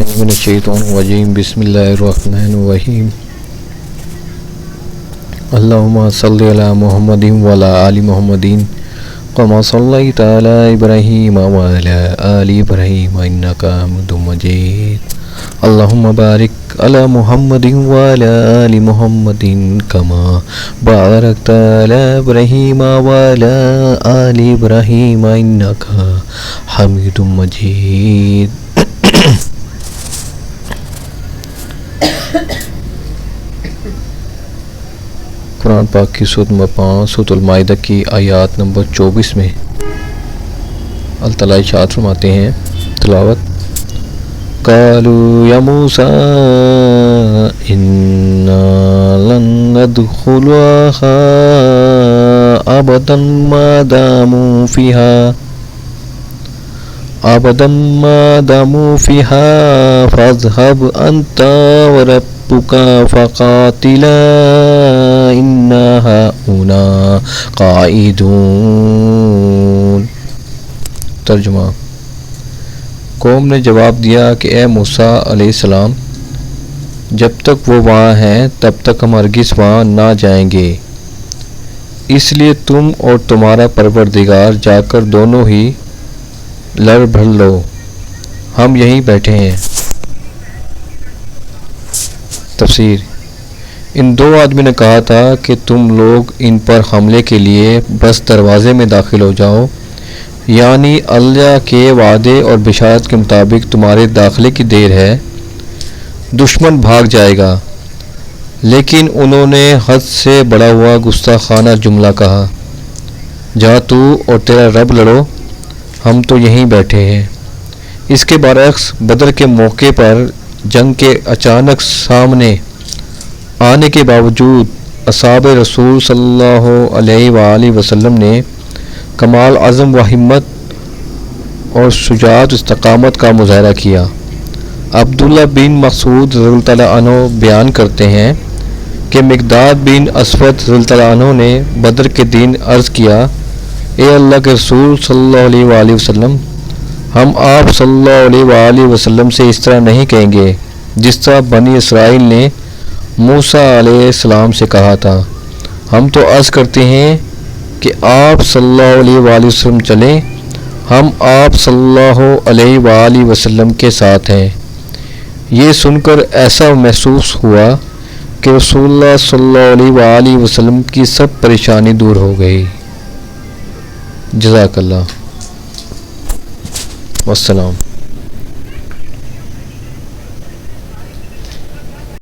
من الشیطان الرجیم بسم اللہ الرحمن الرحیم اللہم صلی علی محمد وعلی آل محمد کما صلیت علی ابراہیم وعلی آل ابراہیم انک حمید مجید اللہم بارک علی محمد وعلی آل محمد کما بارکت علی ابراہیم وعلی آل ابراہیم انک حمید مجید۔ قرآن پاک کی سورۃ نمبر 5 سورۃ المائدہ کی آیات نمبر 24 میں اللہ تعالیٰ ارشاد فرماتے ہیں، تلاوت: قالوا یا موسیٰ انا لن ندخلها ابدا ما داموا فيها فاذهب انت وربك فقاتلا انا هاهنا قاعدون۔ ترجمہ: قوم نے جواب دیا کہ اے موسیٰ علیہ السلام، جب تک وہ وہاں ہیں تب تک ہم ہرگز وہاں نہ جائیں گے، اس لیے تم اور تمہارا پروردگار جا کر دونوں ہی لڑ بھڑ لو، ہم یہیں بیٹھے ہیں۔ تفسیر: ان دو آدمی نے کہا تھا کہ تم لوگ ان پر حملے کے لیے بس دروازے میں داخل ہو جاؤ، یعنی اللہ کے وعدے اور بشارت کے مطابق تمہارے داخلے کی دیر ہے، دشمن بھاگ جائے گا۔ لیکن انہوں نے حد سے بڑا ہوا گستاخانہ جملہ کہا، جا تو اور تیرا رب لڑو، ہم تو یہیں بیٹھے ہیں۔ اس کے برعکس بدر کے موقع پر جنگ کے اچانک سامنے آنے کے باوجود اصحاب رسول صلی اللہ علیہ وآلہ وسلم نے کمال عزم و ہمت اور شجاعت و استقامت کا مظاہرہ کیا۔ عبداللہ بن مسعود رضی اللہ تعالیٰ عنہ بیان کرتے ہیں کہ مقداد بن اسود رضی اللہ تعالیٰ عنہ نے بدر کے دن عرض کیا، اے اللہ کے رسول صلی اللہ علیہ وآلہ وسلم، ہم آپ صلی اللہ علیہ وآلہ وسلم سے اس طرح نہیں کہیں گے جس طرح بنی اسرائیل نے موسیٰ علیہ السلام سے کہا تھا، ہم تو عرض کرتے ہیں کہ آپ صلی اللہ علیہ وآلہ وسلم چلیں، ہم آپ صلی اللہ علیہ وآلہ وسلم کے ساتھ ہیں۔ یہ سن کر ایسا محسوس ہوا کہ رسول اللہ صلی اللہ علیہ وآلہ وسلم کی سب پریشانی دور ہو گئی۔ جزاک اللہ، والسلام۔